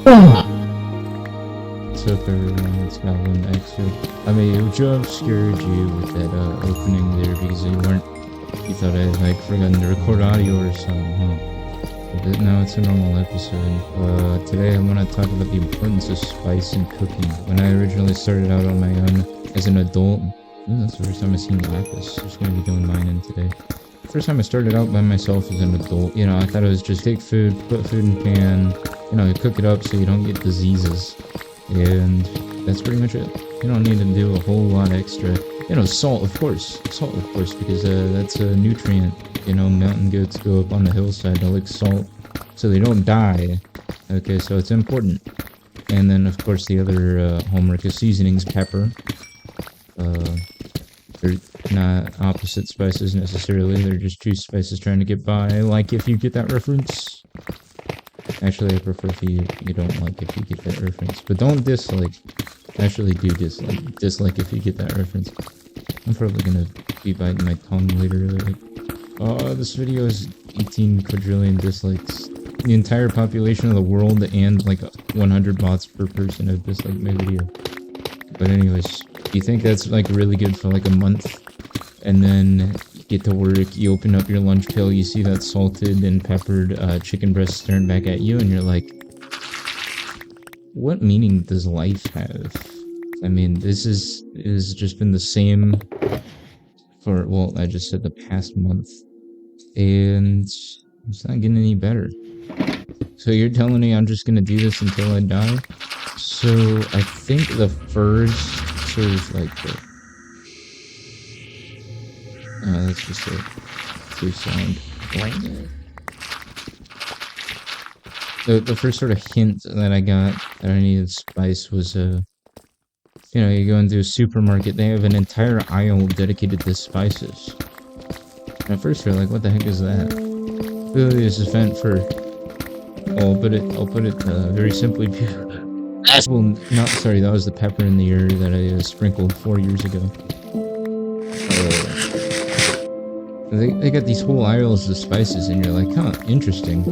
What's up, everyone? It's goblinmaxxer. I may have jump scared you with that opening there because you thought I had like forgotten to record audio or something, huh? But now it's a normal episode. Today I'm gonna talk about the importance of spice in cooking. When I originally started out on my own as an adult, that's the first time I've seen lapis. I'm just gonna be doing mining today. First time I started out by myself as an adult, you know, I thought it was just take food, put food in pan, you know, you cook it up so you don't get diseases. And that's pretty much it. You don't need to do a whole lot extra. You know, salt, of course, because that's a nutrient. You know, mountain goats go up on the hillside to lick salt so they don't die. Okay, so it's important. And then, of course, the other homework is seasonings, pepper. They're not opposite spices necessarily, they're just two spices trying to get by, like if you get that reference. Actually, I prefer if you don't like if you get that reference, but don't dislike. Actually do dislike if you get that reference. I'm probably gonna be biting my tongue later, like, oh, this video has 18 quadrillion dislikes. The entire population of the world and like 100 bots per person have disliked my video. But anyways, you think that's like really good for like a month, and then you get to work, you open up your lunch pail, you see that salted and peppered chicken breast staring back at you, and you're like, what meaning does life have? I mean, this has just been the same for, well, I just said the past month, and it's not getting any better. So you're telling me I'm just gonna do this until I die? So I think the first sort of like that's just a true sound. The first sort of hint that I got that I needed spice was you know, you go into a supermarket, they have an entire aisle dedicated to spices. And at first you're like, what the heck is that? Clearly this is meant for, I'll put it very simply. Well, not sorry, that was the pepper in the air that I sprinkled 4 years ago. They got these whole aisles of spices, and you're like, huh, interesting.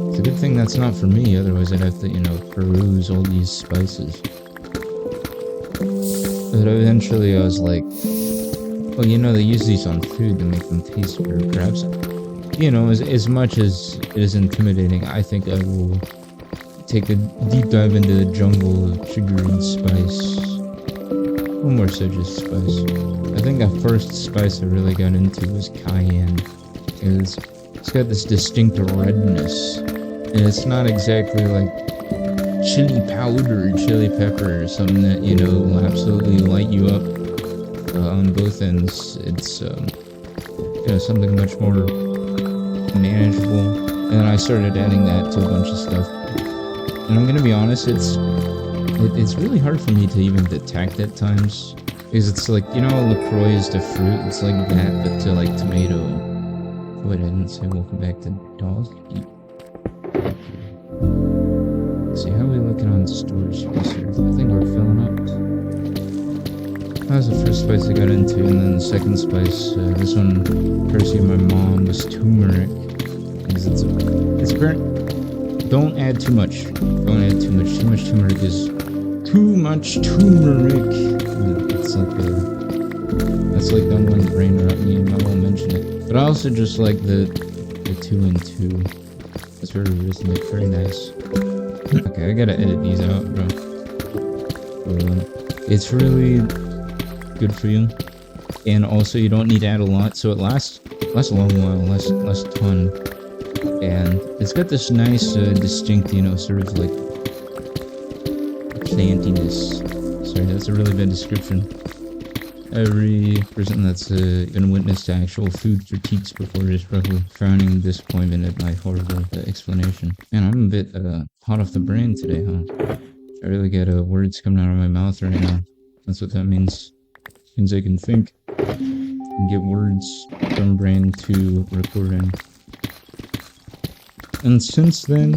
It's a good thing that's not for me, otherwise I'd have to, you know, peruse all these spices. But eventually I was like, well, you know, they use these on food to make them taste better. Perhaps, you know, as much as it is intimidating, I think I will take a deep dive into the jungle of sugar and spice. Well, more so just spice. I think the first spice I really got into was cayenne. It's got this distinct redness, and it's not exactly like chili powder or chili pepper or something that, you know, will absolutely light you up on both ends. It's you know, something much more manageable. And then I started adding that to a bunch of stuff. And I'm gonna be honest, it's really hard for me to even detect at times, because it's like, you know, LaCroix is to fruit, it's like that, but to like tomato. Wait, I didn't say welcome back to dog. Let's see, how are we looking on storage space here? I think we're filling up. That was the first spice I got into, and then the second spice, this one, courtesy of my mom, was turmeric. Because it's burnt. Don't add too much. Don't add too much. Too much turmeric is too much turmeric. It's like that's like that one brain rot meme. I won't mention it. But I also just like the 2 and 2. That's very rhythmic. Very nice. Okay, I gotta edit these out, bro. It's really good for you, and also you don't need to add a lot, so it lasts a long while, less ton. And it's got this nice, distinct, you know, sort of like plantiness. Sorry, that's a really bad description. Every person that's been witness to actual food critiques before is probably frowning in disappointment at my horrible explanation. Man, I'm a bit hot off the brain today, huh? I really got words coming out of my mouth right now. That's what that means. It means I can think and get words from brain to recording. And since then,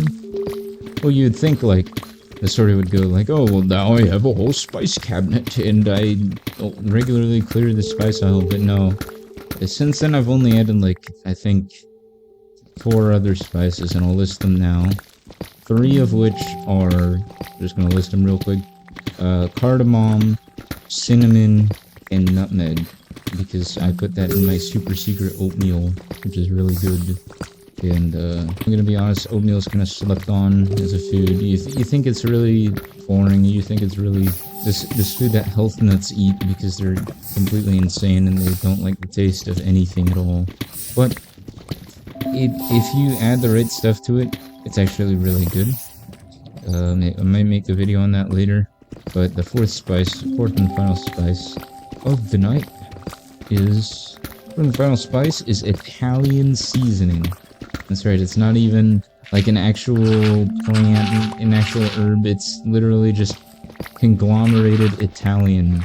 well, you'd think like the story would go like, oh, well, now I have a whole spice cabinet and I regularly clear the spice aisle, but no. Since then, I've only added like, I think, 4 other spices, and I'll list them now. 3 of which are, I'm just gonna list them real quick, cardamom, cinnamon, and nutmeg, because I put that in my super secret oatmeal, which is really good. And I'm gonna be honest, oatmeal is kind of slept on as a food. You think it's really boring, you think it's really this food that health nuts eat because they're completely insane and they don't like the taste of anything at all. But if you add the right stuff to it, it's actually really good. I might make a video on that later. But the fourth and final spice of the night is Italian seasoning. That's right, it's not even like an actual plant, an actual herb, it's literally just conglomerated Italian.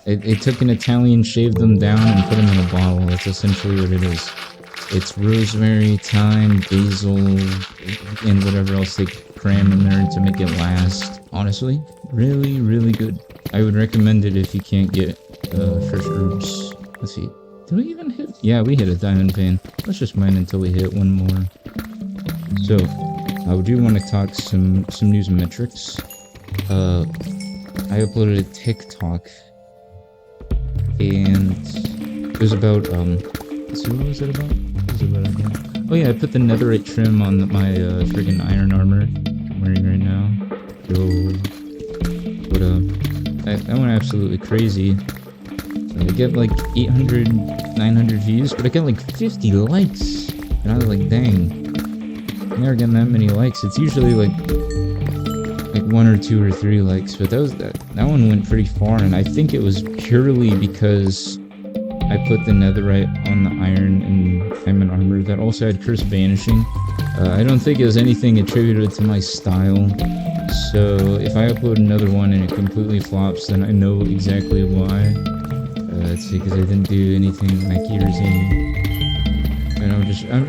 It took an Italian, shaved them down, and put them in a bottle. That's essentially what it is. It's rosemary, thyme, basil, and whatever else they cram in there to make it last. Honestly, really, really good. I would recommend it if you can't get fresh herbs. Let's see. Did we even hit? Yeah, we hit a diamond vein. Let's just mine until we hit one more. So, I do want to talk some news and metrics. I uploaded a TikTok, and it was about, let's see, what was it about? What was it about again? Oh yeah, I put the netherite trim on my friggin' iron armor I'm wearing right now. So, but that went absolutely crazy. I get like 800, 900 views, but I got like 50 likes. And I was like, dang, I'm never getting that many likes. It's usually like 1 or 2 or 3 likes, but that one went pretty far, and I think it was purely because I put the netherite on the iron and diamond armor that also had curse banishing. I don't think it was anything attributed to my style, so if I upload another one and it completely flops, then I know exactly why. It's because I didn't do anything wacky or zany, and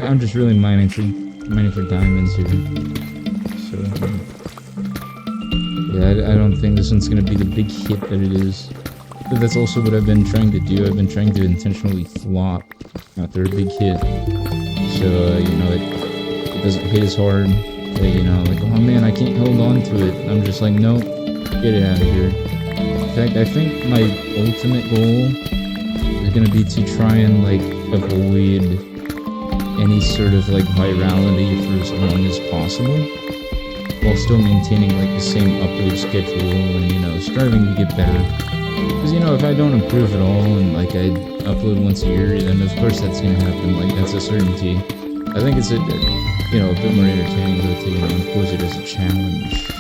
I'm just really mining for diamonds here. So yeah, I don't think this one's gonna be the big hit that it is. But that's also what I've been trying to do. I've been trying to intentionally flop after a big hit, so you know it doesn't hit as hard. You know, like, oh man, I can't hold on to it. I'm just like, nope, get it out of here. In fact, I think my ultimate goal is gonna be to try and like avoid any sort of like virality for as long as possible, while still maintaining like the same upload schedule and, you know, striving to get better. Because, you know, if I don't improve at all and like I upload once a year, then of course that's gonna happen. Like, that's a certainty. I think it's a bit more entertaining though to, you know, pose it as a challenge.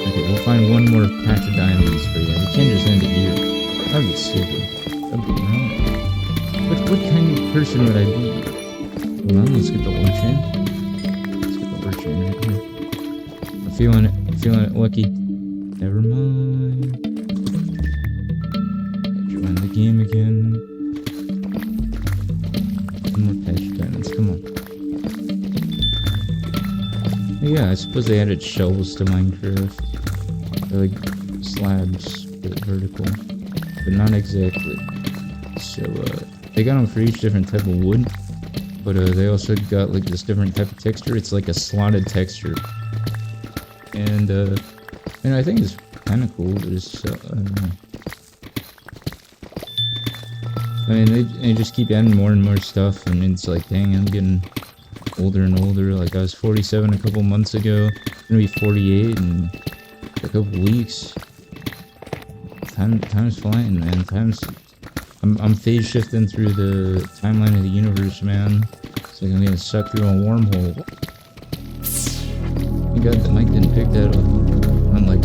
Okay, we'll find one more patch of diamonds for you. We can't just end it here. That'd be stupid. That'd be wrong. What kind of person would I be? Hold on, let's get the ore chain. Let's get the ore chain right here. I'm feeling it, lucky. Never mind. Join the game again. One more patch of diamonds, come on. Yeah, I suppose they added shelves to Minecraft. They're like slabs, but vertical. But not exactly. So, they got them for each different type of wood. But they also got like this different type of texture. It's like a slotted texture. And I think it's kind of cool, but it's, I don't know. I mean, they just keep adding more and more stuff, and it's like, dang, I'm getting older and older. Like, I was 47 a couple months ago, I'm gonna be 48 in a couple weeks. Time's flying, man. I'm phase shifting through the timeline of the universe, man. It's like I'm getting sucked through a wormhole. Thank God the mic didn't pick that up. Unlike